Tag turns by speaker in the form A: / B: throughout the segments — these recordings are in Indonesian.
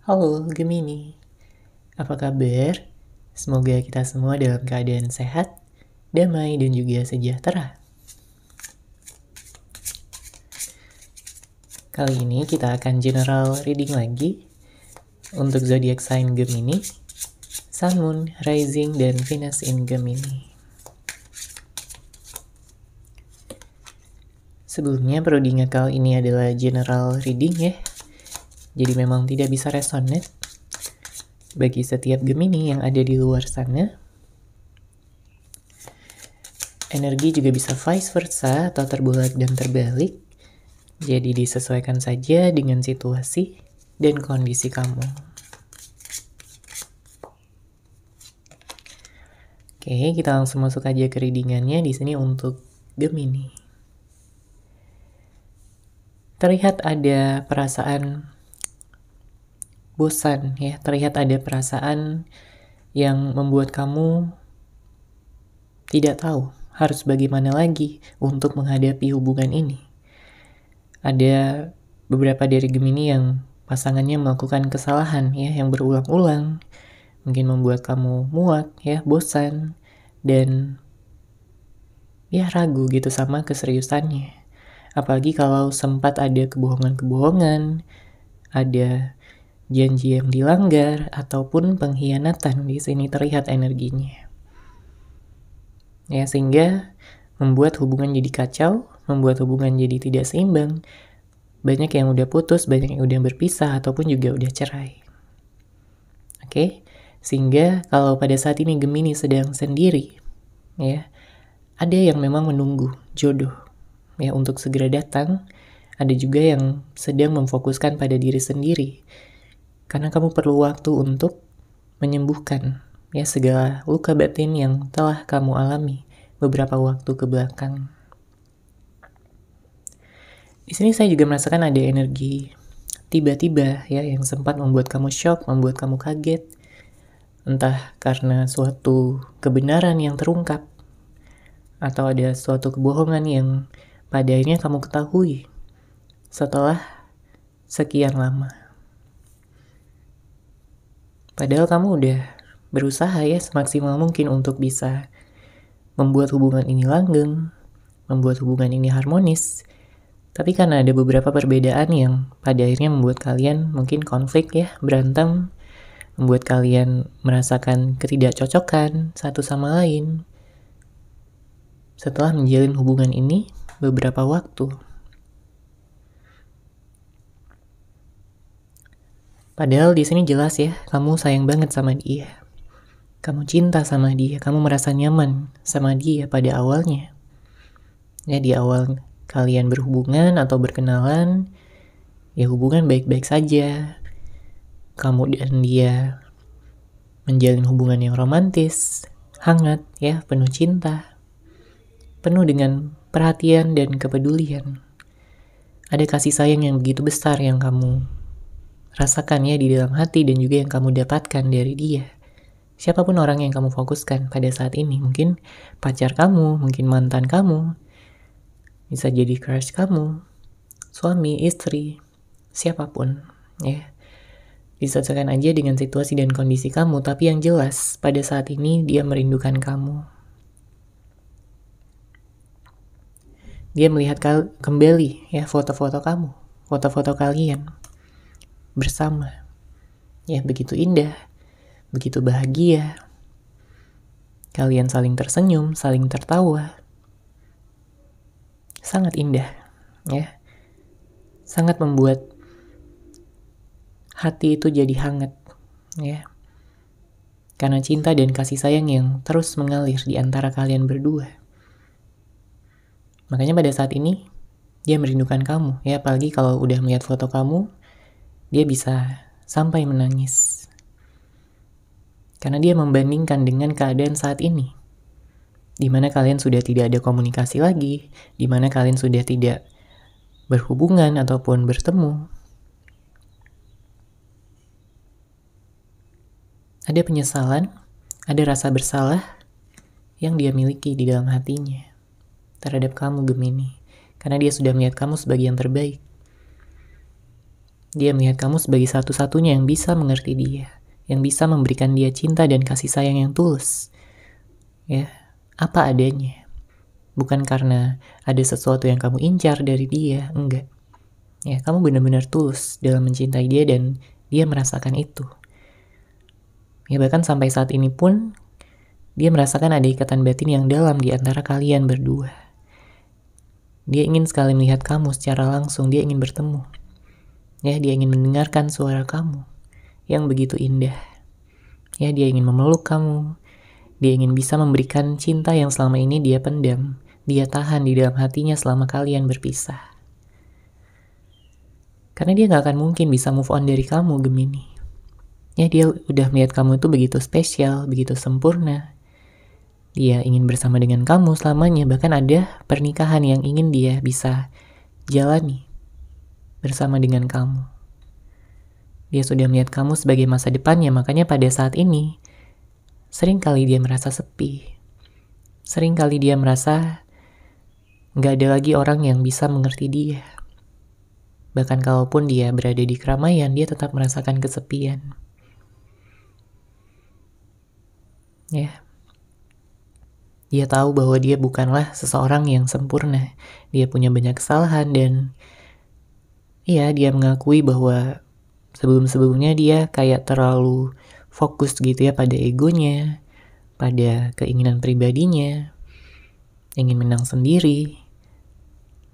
A: Halo Gemini, apa kabar? Semoga kita semua dalam keadaan sehat, damai, dan juga sejahtera. Kali ini kita akan general reading lagi untuk zodiak sign Gemini, Sun, Moon, Rising, dan Venus in Gemini. Sebelumnya perlu diingat kalau ini adalah general reading ya, jadi memang tidak bisa resonate bagi setiap Gemini yang ada di luar sana. Energi juga bisa vice versa atau terbolak dan terbalik, jadi disesuaikan saja dengan situasi dan kondisi kamu. Oke, kita langsung masuk aja ke readingannya di sini untuk Gemini. Terlihat ada perasaan bosan ya, terlihat ada perasaan yang membuat kamu tidak tahu harus bagaimana lagi untuk menghadapi hubungan ini. Ada beberapa dari Gemini yang pasangannya melakukan kesalahan ya yang berulang-ulang, mungkin membuat kamu muak ya, bosan, dan ya ragu gitu sama keseriusannya. Apalagi kalau sempat ada kebohongan-kebohongan, ada janji yang dilanggar, ataupun pengkhianatan. Di sini terlihat energinya. Ya, sehingga membuat hubungan jadi kacau, membuat hubungan jadi tidak seimbang. Banyak yang udah putus, banyak yang udah berpisah, ataupun juga udah cerai. Oke, sehingga kalau pada saat ini Gemini sedang sendiri, ya, ada yang memang menunggu jodoh ya untuk segera datang. Ada juga yang sedang memfokuskan pada diri sendiri, karena kamu perlu waktu untuk menyembuhkan ya segala luka batin yang telah kamu alami beberapa waktu ke belakang. Di sini saya juga merasakan ada energi tiba-tiba ya yang sempat membuat kamu shock, membuat kamu kaget, entah karena suatu kebenaran yang terungkap atau ada suatu kebohongan yang pada akhirnya kamu ketahui setelah sekian lama. Padahal kamu udah berusaha ya semaksimal mungkin untuk bisa membuat hubungan ini langgeng, membuat hubungan ini harmonis. Tapi karena ada beberapa perbedaan yang pada akhirnya membuat kalian mungkin konflik ya, berantem, membuat kalian merasakan ketidakcocokan satu sama lain. Setelah menjalin hubungan ini beberapa waktu. Padahal di sini jelas ya, kamu sayang banget sama dia. Kamu cinta sama dia, kamu merasa nyaman sama dia pada awalnya. Ya, di awal kalian berhubungan atau berkenalan, ya hubungan baik-baik saja. Kamu dan dia menjalin hubungan yang romantis, hangat ya, penuh cinta, penuh dengan perhatian dan kepedulian. Ada kasih sayang yang begitu besar yang kamu rasakan ya di dalam hati dan juga yang kamu dapatkan dari dia. Siapapun orang yang kamu fokuskan pada saat ini, mungkin pacar kamu, mungkin mantan kamu, bisa jadi crush kamu, suami, istri, siapapun ya. Disesuaikan aja dengan situasi dan kondisi kamu, tapi yang jelas pada saat ini dia merindukan kamu. Dia melihat kembali ya foto-foto kamu, foto-foto kalian bersama. Ya, begitu indah, begitu bahagia. Kalian saling tersenyum, saling tertawa. Sangat indah, ya. Sangat membuat hati itu jadi hangat, ya. Karena cinta dan kasih sayang yang terus mengalir di antara kalian berdua. Makanya pada saat ini dia merindukan kamu, ya. Apalagi kalau udah melihat foto kamu, dia bisa sampai menangis. Karena dia membandingkan dengan keadaan saat ini, di mana kalian sudah tidak ada komunikasi lagi, di mana kalian sudah tidak berhubungan ataupun bertemu. Ada penyesalan, ada rasa bersalah yang dia miliki di dalam hatinya terhadap kamu Gemini, karena dia sudah melihat kamu sebagai yang terbaik. Dia melihat kamu sebagai satu-satunya yang bisa mengerti dia, yang bisa memberikan dia cinta dan kasih sayang yang tulus. Ya, apa adanya. Bukan karena ada sesuatu yang kamu incar dari dia, enggak. Ya, kamu benar-benar tulus dalam mencintai dia dan dia merasakan itu. Ya, bahkan sampai saat ini pun dia merasakan ada ikatan batin yang dalam di antara kalian berdua. Dia ingin sekali melihat kamu secara langsung, dia ingin bertemu. Ya, dia ingin mendengarkan suara kamu yang begitu indah. Ya, dia ingin memeluk kamu. Dia ingin bisa memberikan cinta yang selama ini dia pendam. Dia tahan di dalam hatinya selama kalian berpisah. Karena dia gak akan mungkin bisa move on dari kamu, Gemini. Ya, dia udah melihat kamu itu begitu spesial, begitu sempurna. Dia ingin bersama dengan kamu selamanya. Bahkan ada pernikahan yang ingin dia bisa jalani bersama dengan kamu. Dia sudah melihat kamu sebagai masa depannya, makanya pada saat ini sering kali dia merasa sepi. Sering kali dia merasa gak ada lagi orang yang bisa mengerti dia. Bahkan kalaupun dia berada di keramaian, dia tetap merasakan kesepian. Ya. Dia tahu bahwa dia bukanlah seseorang yang sempurna. Dia punya banyak kesalahan dan dia mengakui bahwa sebelum-sebelumnya dia kayak terlalu fokus gitu ya pada egonya, pada keinginan pribadinya, ingin menang sendiri.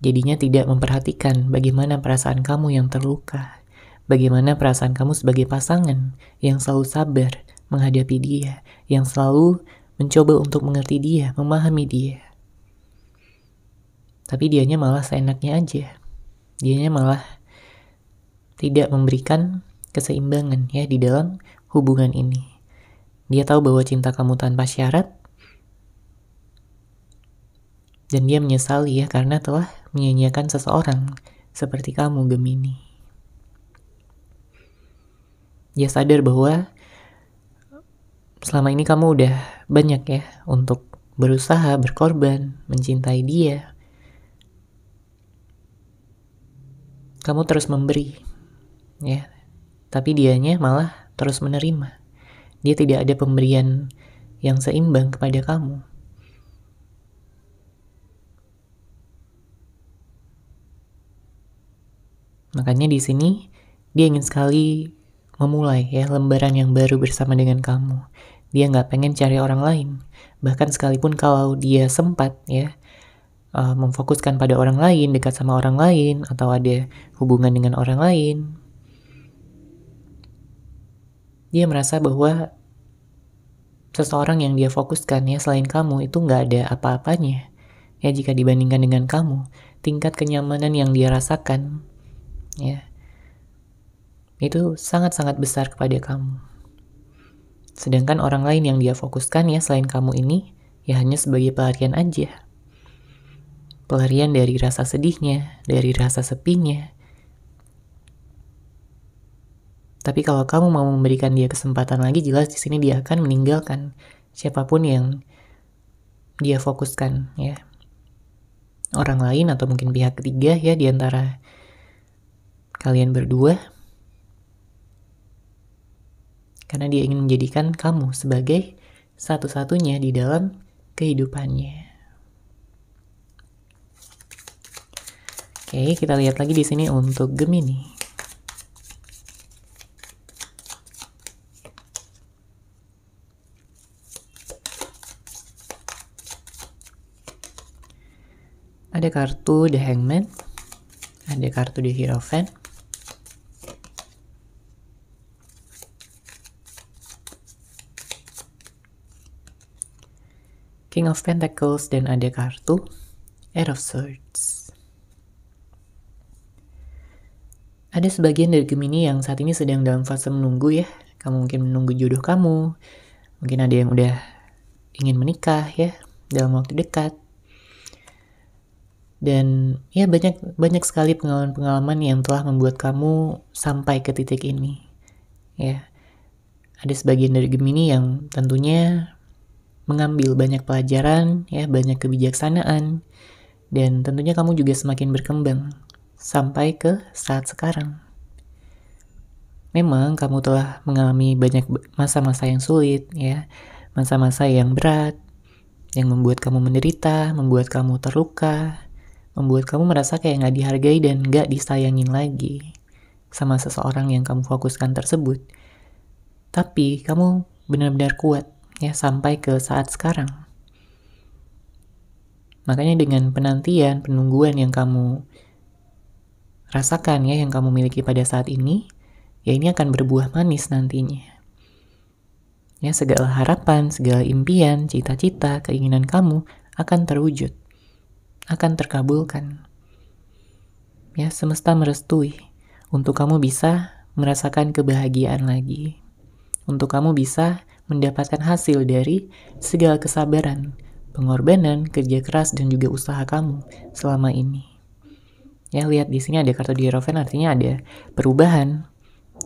A: Jadinya tidak memperhatikan bagaimana perasaan kamu yang terluka, bagaimana perasaan kamu sebagai pasangan yang selalu sabar menghadapi dia, yang selalu mencoba untuk mengerti dia, memahami dia. Tapi dianya malah seenaknya aja. Dianya malah tidak memberikan keseimbangan ya di dalam hubungan ini. Dia tahu bahwa cinta kamu tanpa syarat dan dia menyesali ya karena telah menyia-nyiakan seseorang seperti kamu, Gemini. Dia sadar bahwa selama ini kamu udah banyak ya untuk berusaha, berkorban, mencintai dia. Kamu terus memberi ya, tapi dianya malah terus menerima. Dia tidak ada pemberian yang seimbang kepada kamu. Makanya di sini dia ingin sekali memulai ya lembaran yang baru bersama dengan kamu. Dia nggak pengen cari orang lain. Bahkan sekalipun kalau dia sempat ya memfokuskan pada orang lain, dekat sama orang lain, atau ada hubungan dengan orang lain, dia merasa bahwa seseorang yang dia fokuskan ya selain kamu itu nggak ada apa-apanya. Ya jika dibandingkan dengan kamu, tingkat kenyamanan yang dia rasakan ya itu sangat-sangat besar kepada kamu. Sedangkan orang lain yang dia fokuskan ya selain kamu ini ya hanya sebagai pelarian aja. Pelarian dari rasa sedihnya, dari rasa sepinya. Tapi kalau kamu mau memberikan dia kesempatan lagi, jelas di sini dia akan meninggalkan siapapun yang dia fokuskan ya. Orang lain atau mungkin pihak ketiga ya di antara kalian berdua. Karena dia ingin menjadikan kamu sebagai satu-satunya di dalam kehidupannya. Oke, kita lihat lagi di sini untuk Gemini. Ada kartu The Hangman, ada kartu The Hierophant, King of Pentacles, dan ada kartu Eight of Swords. Ada sebagian dari Gemini yang saat ini sedang dalam fase menunggu ya. Kamu mungkin menunggu jodoh kamu, mungkin ada yang udah ingin menikah ya dalam waktu dekat. Dan ya banyak sekali pengalaman-pengalaman yang telah membuat kamu sampai ke titik ini. Ya. Ada sebagian dari Gemini yang tentunya mengambil banyak pelajaran, ya, banyak kebijaksanaan, dan tentunya kamu juga semakin berkembang sampai ke saat sekarang. Memang kamu telah mengalami banyak masa-masa yang sulit, ya, masa-masa yang berat, yang membuat kamu menderita, membuat kamu terluka, membuat kamu merasa kayak gak dihargai dan gak disayangin lagi sama seseorang yang kamu fokuskan tersebut. Tapi kamu benar-benar kuat, ya, sampai ke saat sekarang. Makanya dengan penantian, penungguan yang kamu rasakan, ya, yang kamu miliki pada saat ini, ya ini akan berbuah manis nantinya. Ya, segala harapan, segala impian, cita-cita, keinginan kamu akan terwujud, akan terkabulkan. Ya, semesta merestui untuk kamu bisa merasakan kebahagiaan lagi. Untuk kamu bisa mendapatkan hasil dari segala kesabaran, pengorbanan, kerja keras, dan juga usaha kamu selama ini. Ya, lihat di sini ada kartu di Hierophant, artinya ada perubahan.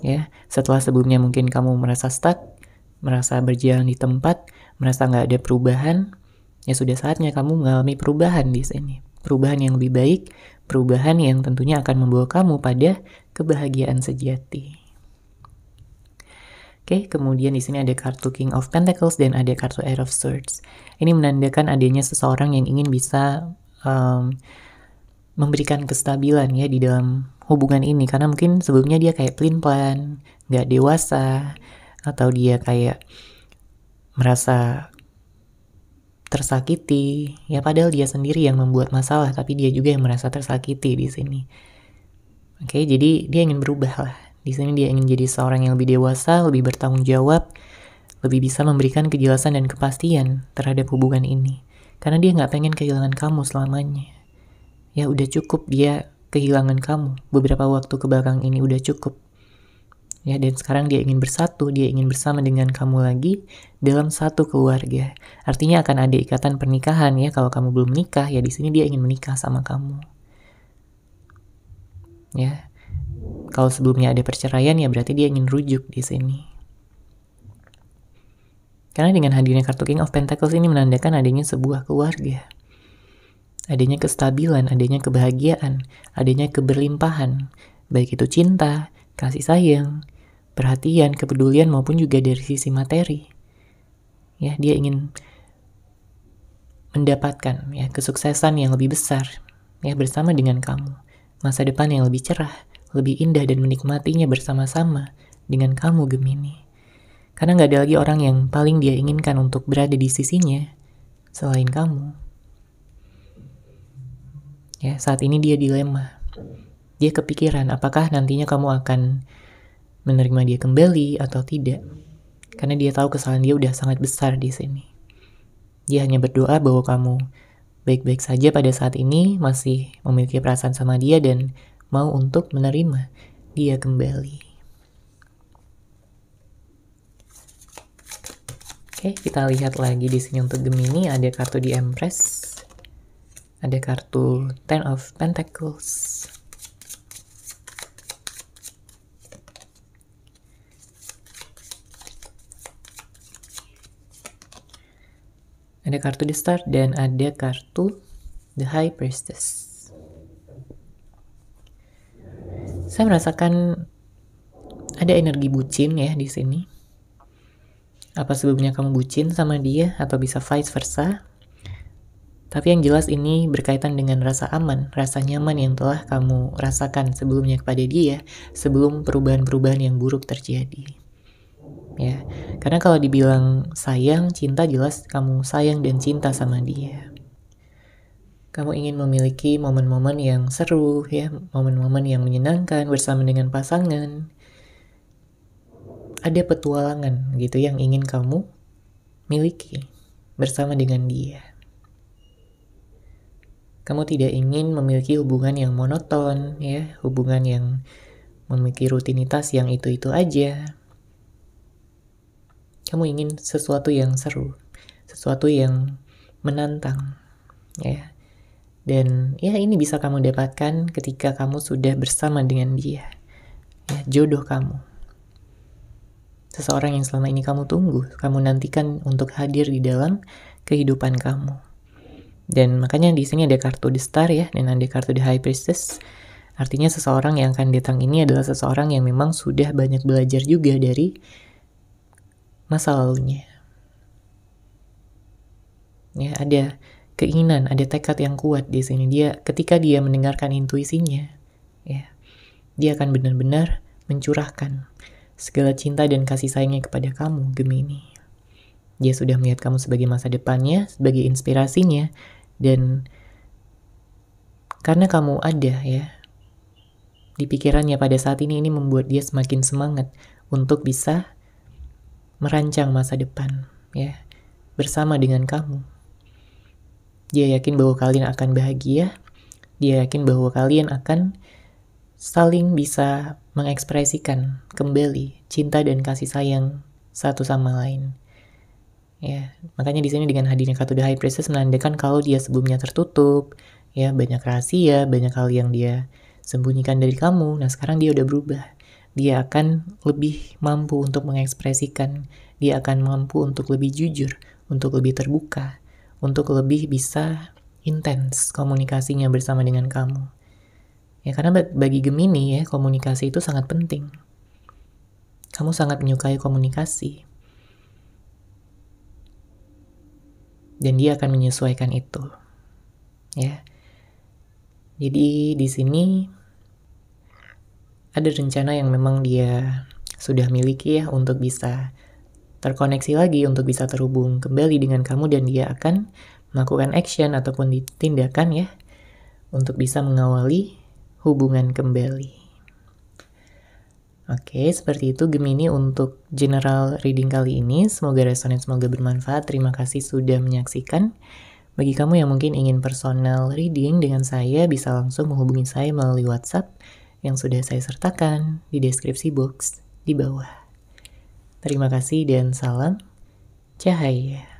A: Ya, setelah sebelumnya mungkin kamu merasa stuck, merasa berjalan di tempat, merasa nggak ada perubahan, ya sudah saatnya kamu mengalami perubahan di sini. Perubahan yang lebih baik, perubahan yang tentunya akan membawa kamu pada kebahagiaan sejati. Oke, kemudian di sini ada kartu King of Pentacles dan ada kartu Eight of Swords. Ini menandakan adanya seseorang yang ingin bisa memberikan kestabilan, ya, di dalam hubungan ini, karena mungkin sebelumnya dia kayak pelin-pelan, gak dewasa, atau dia kayak merasa tersakiti, ya, padahal dia sendiri yang membuat masalah, tapi dia juga yang merasa tersakiti di sini. Oke, jadi dia ingin berubah lah. Di sini dia ingin jadi seorang yang lebih dewasa, lebih bertanggung jawab, lebih bisa memberikan kejelasan dan kepastian terhadap hubungan ini, karena dia nggak pengen kehilangan kamu selamanya. Ya udah cukup dia kehilangan kamu beberapa waktu kebelakang ini, udah cukup. Ya, dan sekarang dia ingin bersatu, dia ingin bersama dengan kamu lagi dalam satu keluarga. Artinya akan ada ikatan pernikahan, ya. Kalau kamu belum menikah, ya di sini dia ingin menikah sama kamu. Ya. Kalau sebelumnya ada perceraian, ya berarti dia ingin rujuk di sini. Karena dengan hadirnya kartu King of Pentacles ini menandakan adanya sebuah keluarga. Adanya kestabilan, adanya kebahagiaan, adanya keberlimpahan, baik itu cinta, kasih sayang, perhatian, kepedulian, maupun juga dari sisi materi. Ya, dia ingin mendapatkan, ya, kesuksesan yang lebih besar, ya, bersama dengan kamu. Masa depan yang lebih cerah, lebih indah, dan menikmatinya bersama-sama dengan kamu, Gemini. Karena gak ada lagi orang yang paling dia inginkan untuk berada di sisinya selain kamu. Ya, saat ini dia dilema. Dia kepikiran apakah nantinya kamu akan menerima dia kembali atau tidak. Karena dia tahu kesalahan dia udah sangat besar di sini. Dia hanya berdoa bahwa kamu baik-baik saja pada saat ini, masih memiliki perasaan sama dia dan mau untuk menerima dia kembali. Oke, kita lihat lagi di sini untuk Gemini ada kartu di Empress. Ada kartu Ten of Pentacles. Ada kartu The Star dan ada kartu The High Priestess. Saya merasakan ada energi bucin, ya, di sini. Apa sebelumnya kamu bucin sama dia atau bisa vice versa? Tapi yang jelas ini berkaitan dengan rasa aman, rasa nyaman yang telah kamu rasakan sebelumnya kepada dia, sebelum perubahan-perubahan yang buruk terjadi. Ya, karena kalau dibilang sayang, cinta, jelas kamu sayang dan cinta sama dia. Kamu ingin memiliki momen-momen yang seru, ya, momen-momen yang menyenangkan bersama dengan pasangan. Ada petualangan gitu yang ingin kamu miliki bersama dengan dia. Kamu tidak ingin memiliki hubungan yang monoton, ya, hubungan yang memiliki rutinitas yang itu-itu aja. Kamu ingin sesuatu yang seru, sesuatu yang menantang, ya. Dan ya ini bisa kamu dapatkan ketika kamu sudah bersama dengan dia, ya, jodoh kamu. Seseorang yang selama ini kamu tunggu, kamu nantikan untuk hadir di dalam kehidupan kamu. Dan makanya di sini ada kartu The Star, ya, dan ada kartu The High Priestess. Artinya seseorang yang akan datang ini adalah seseorang yang memang sudah banyak belajar juga dari masa lalunya. Ya, ada keinginan, ada tekad yang kuat di sini. Ketika dia mendengarkan intuisinya, ya, dia akan benar-benar mencurahkan segala cinta dan kasih sayangnya kepada kamu, Gemini. Dia sudah melihat kamu sebagai masa depannya, sebagai inspirasinya, dan karena kamu ada ya di pikirannya pada saat ini membuat dia semakin semangat untuk bisa merancang masa depan ya bersama dengan kamu. Dia yakin bahwa kalian akan bahagia, dia yakin bahwa kalian akan saling bisa mengekspresikan kembali cinta dan kasih sayang satu sama lain. Ya, makanya di sini dengan hadirnya kartu The High Priestess menandakan kalau dia sebelumnya tertutup, ya banyak rahasia, banyak hal yang dia sembunyikan dari kamu. Nah, sekarang dia udah berubah. Dia akan lebih mampu untuk mengekspresikan, dia akan mampu untuk lebih jujur, untuk lebih terbuka, untuk lebih bisa intens komunikasinya bersama dengan kamu. Ya, karena bagi Gemini ya, komunikasi itu sangat penting. Kamu sangat menyukai komunikasi. Dan dia akan menyesuaikan itu. Ya. Jadi di sini ada rencana yang memang dia sudah miliki ya untuk bisa terkoneksi lagi, untuk bisa terhubung kembali dengan kamu, dan dia akan melakukan action ataupun tindakan ya untuk bisa mengawali hubungan kembali. Oke, seperti itu Gemini untuk general reading kali ini. Semoga resonate, semoga bermanfaat. Terima kasih sudah menyaksikan. Bagi kamu yang mungkin ingin personal reading dengan saya, bisa langsung menghubungi saya melalui WhatsApp yang sudah saya sertakan di deskripsi box di bawah. Terima kasih dan salam cahaya.